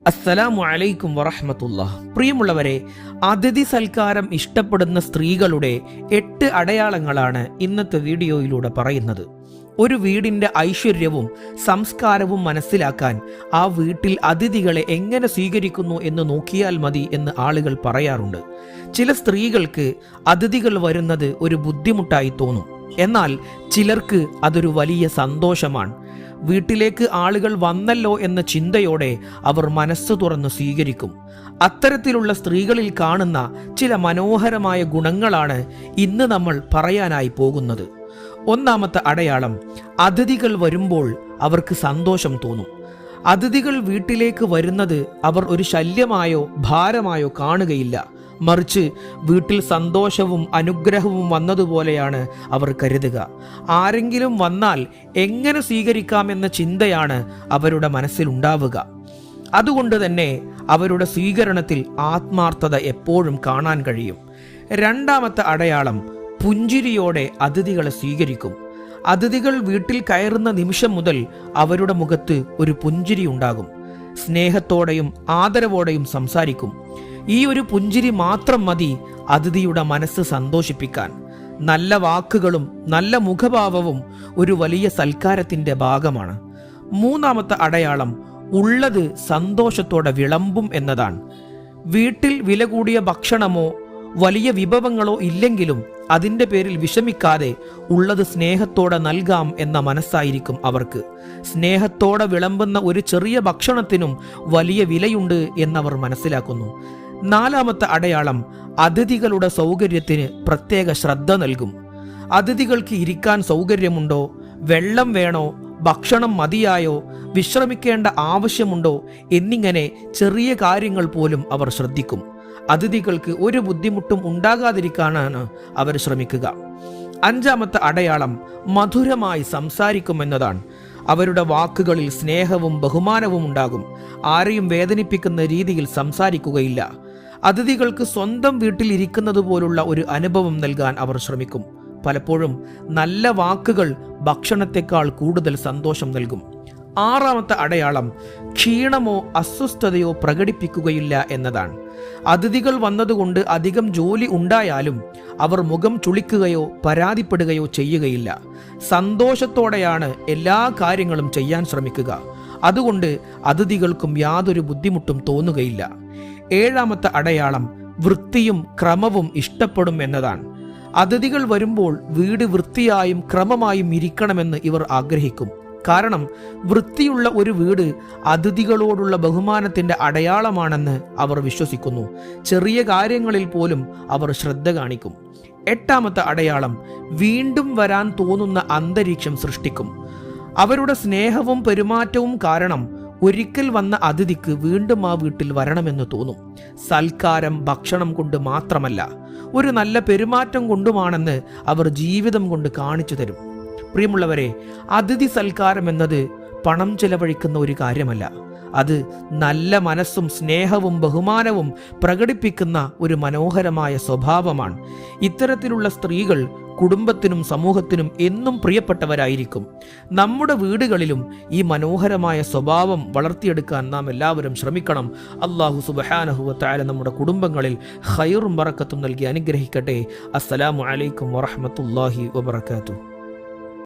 അസ്സലാമു അലൈക്കും വറഹ്മത്തുള്ളാഹ്. പ്രിയമുള്ളവരെ, അതിഥി സൽക്കാരം ഇഷ്ടപ്പെടുന്ന സ്ത്രീകളുടെ 8 അടയാളങ്ങളാണ് ഇന്നത്തെ വീഡിയോയിലൂടെ പറയുന്നത്. ഒരു വീടിൻ്റെ ഐശ്വര്യവും സംസ്കാരവും മനസ്സിലാക്കാൻ ആ വീട്ടിൽ അതിഥികളെ എങ്ങനെ സ്വീകരിക്കുന്നു എന്ന് നോക്കിയാൽ മതി എന്ന് ആളുകൾ പറയാറുണ്ട്. ചില സ്ത്രീകൾക്ക് അതിഥികൾ വരുന്നത് ഒരു ബുദ്ധിമുട്ടായി തോന്നും, എന്നാൽ ചിലർക്ക് അതൊരു വലിയ സന്തോഷമാണ്. വീട്ടിലേക്ക് ആളുകൾ വന്നല്ലോ എന്ന ചിന്തയോടെ അവർ മനസ്സ് തുറന്ന് സ്വീകരിക്കും. അത്തരത്തിലുള്ള സ്ത്രീകളിൽ കാണുന്ന ചില മനോഹരമായ ഗുണങ്ങളാണ് ഇന്ന് നമ്മൾ പറയാനായി പോകുന്നത്. ഒന്നാമത്തെ അടയാളം, അതിഥികൾ വരുമ്പോൾ അവർക്ക് സന്തോഷം തോന്നും. അതിഥികൾ വീട്ടിലേക്ക് വരുന്നത് അവർ ഒരു ശല്യമായോ ഭാരമായോ കാണുകയില്ല, മറിച്ച് വീട്ടിൽ സന്തോഷവും അനുഗ്രഹവും വന്നതുപോലെയാണ് അവർ കരുതുക. ആരെങ്കിലും വന്നാൽ എങ്ങനെ സ്വീകരിക്കാമെന്ന ചിന്തയാണ് അവരുടെ മനസ്സിലുണ്ടാവുക. അതുകൊണ്ട് തന്നെ അവരുടെ സ്വീകരണത്തിൽ ആത്മാർത്ഥത എപ്പോഴും കാണാൻ കഴിയും. രണ്ടാമത്തെ അടയാളം, പുഞ്ചിരിയോടെ അതിഥികളെ സ്വീകരിക്കും. അതിഥികൾ വീട്ടിൽ കയറുന്ന നിമിഷം മുതൽ അവരുടെ മുഖത്ത് ഒരു പുഞ്ചിരി ഉണ്ടാകും. സ്നേഹത്തോടെയും ആദരവോടെയും സംസാരിക്കും. ഈ ഒരു പുഞ്ചിരി മാത്രം മതി അതിഥിയുടെ മനസ്സ് സന്തോഷിപ്പിക്കാൻ. നല്ല വാക്കുകളും നല്ല മുഖഭാവവും ഒരു വലിയ സൽക്കാരത്തിൻ്റെ ഭാഗമാണ്. മൂന്നാമത്തെ അടയാളം, ഉള്ളത് സന്തോഷത്തോടെ വിളമ്പും എന്നതാണ്. വീട്ടിൽ വില കൂടിയ ഭക്ഷണമോ വലിയ വിഭവങ്ങളോ ഇല്ലെങ്കിലും അതിൻ്റെ പേരിൽ വിഷമിക്കാതെ ഉള്ളത് സ്നേഹത്തോടെ നൽകാം എന്ന മനസ്സായിരിക്കും അവർക്ക്. സ്നേഹത്തോടെ വിളമ്പുന്ന ഒരു ചെറിയ ഭക്ഷണത്തിനും വലിയ വിലയുണ്ട് എന്നവർ മനസ്സിലാക്കുന്നു. നാലാമത്തെ അടയാളം, അതിഥികളുടെ സൗകര്യത്തിന് പ്രത്യേക ശ്രദ്ധ നൽകും. അതിഥികൾക്ക് ഇരിക്കാൻ സൗകര്യമുണ്ടോ, വെള്ളം വേണോ, ഭക്ഷണം മതിയായോ, വിശ്രമിക്കേണ്ട ആവശ്യമുണ്ടോ എന്നിങ്ങനെ ചെറിയ കാര്യങ്ങൾ പോലും അവർ ശ്രദ്ധിക്കും. അതിഥികൾക്ക് ഒരു ബുദ്ധിമുട്ടും ഉണ്ടാകാതിരിക്കാനാണ് അവർ ശ്രമിക്കുക. അഞ്ചാമത്തെ അടയാളം, മധുരമായി സംസാരിക്കുമെന്നതാണ്. അവരുടെ വാക്കുകളിൽ സ്നേഹവും ബഹുമാനവും ഉണ്ടാകും. ആരെയും വേദനിപ്പിക്കുന്ന രീതിയിൽ സംസാരിക്കുകയില്ല. അതിഥികൾക്ക് സ്വന്തം വീട്ടിൽ ഇരിക്കുന്നത് പോലുള്ള ഒരു അനുഭവം നൽകാൻ അവർ ശ്രമിക്കും. പലപ്പോഴും നല്ല വാക്കുകൾ ഭക്ഷണത്തെക്കാൾ കൂടുതൽ സന്തോഷം നൽകും. ആറാമത്തെ അടയാളം, ക്ഷീണമോ അസ്വസ്ഥതയോ പ്രകടിപ്പിക്കുകയില്ല എന്നതാണ്. അതിഥികൾ വന്നതുകൊണ്ട് അധികം ജോലി ഉണ്ടായാലും അവർ മുഖം ചുളിക്കുകയോ പരാതിപ്പെടുകയോ ചെയ്യുകയില്ല. സന്തോഷത്തോടെയാണ് എല്ലാ കാര്യങ്ങളും ചെയ്യാൻ ശ്രമിക്കുക. അതുകൊണ്ട് അതിഥികൾക്കും യാതൊരു ബുദ്ധിമുട്ടും തോന്നുകയില്ല. ഏഴാമത്തെ അടയാളം, വൃത്തിയും ക്രമവും ഇഷ്ടപ്പെടും എന്നതാണ്. അതിഥികൾ വരുമ്പോൾ വീട് വൃത്തിയായും ക്രമമായും ഇരിക്കണമെന്ന് ഇവർ ആഗ്രഹിക്കും. കാരണം വൃത്തിയുള്ള ഒരു വീട് അതിഥികളോടുള്ള ബഹുമാനത്തിൻ്റെ അടയാളമാണെന്ന് അവർ വിശ്വസിക്കുന്നു. ചെറിയ കാര്യങ്ങളിൽ പോലും അവർ ശ്രദ്ധ കാണിക്കും. എട്ടാമത്തെ അടയാളം, വീണ്ടും വരാൻ തോന്നുന്ന അന്തരീക്ഷം സൃഷ്ടിക്കും. അവരുടെ സ്നേഹവും പെരുമാറ്റവും കാരണം ഒരിക്കൽ വന്ന അതിഥിക്ക് വീണ്ടും ആ വീട്ടിൽ വരണമെന്ന് തോന്നും. സൽക്കാരം ഭക്ഷണം കൊണ്ട് മാത്രമല്ല, ഒരു നല്ല പെരുമാറ്റം കൊണ്ടുമാണെന്ന് അവർ ജീവിതം കൊണ്ട് കാണിച്ചു തരും. പ്രിയമുള്ളവരെ, അതിഥി സൽക്കാരം എന്നത് പണം ചെലവഴിക്കുന്ന ഒരു കാര്യമല്ല. അത് നല്ല മനസ്സും സ്നേഹവും ബഹുമാനവും പ്രകടിപ്പിക്കുന്ന ഒരു മനോഹരമായ സ്വഭാവമാണ്. ഇത്തരത്തിലുള്ള സ്ത്രീകൾ കുടുംബത്തിനും സമൂഹത്തിനും എന്നും പ്രിയപ്പെട്ടവരായിരിക്കും. നമ്മുടെ വീടുകളിലും ഈ മനോഹരമായ സ്വഭാവം വളർത്തിയെടുക്കാൻ നാം എല്ലാവരും ശ്രമിക്കണം. അല്ലാഹു സുബ്ഹാനഹു വ തആല നമ്മുടെ കുടുംബങ്ങളിൽ ഖൈറും ബറക്കത്തും നൽകി അനുഗ്രഹിക്കട്ടെ. അസ്സലാമു അലൈക്കും വറഹ്മത്തുള്ളാഹി വബറകാതുഹു.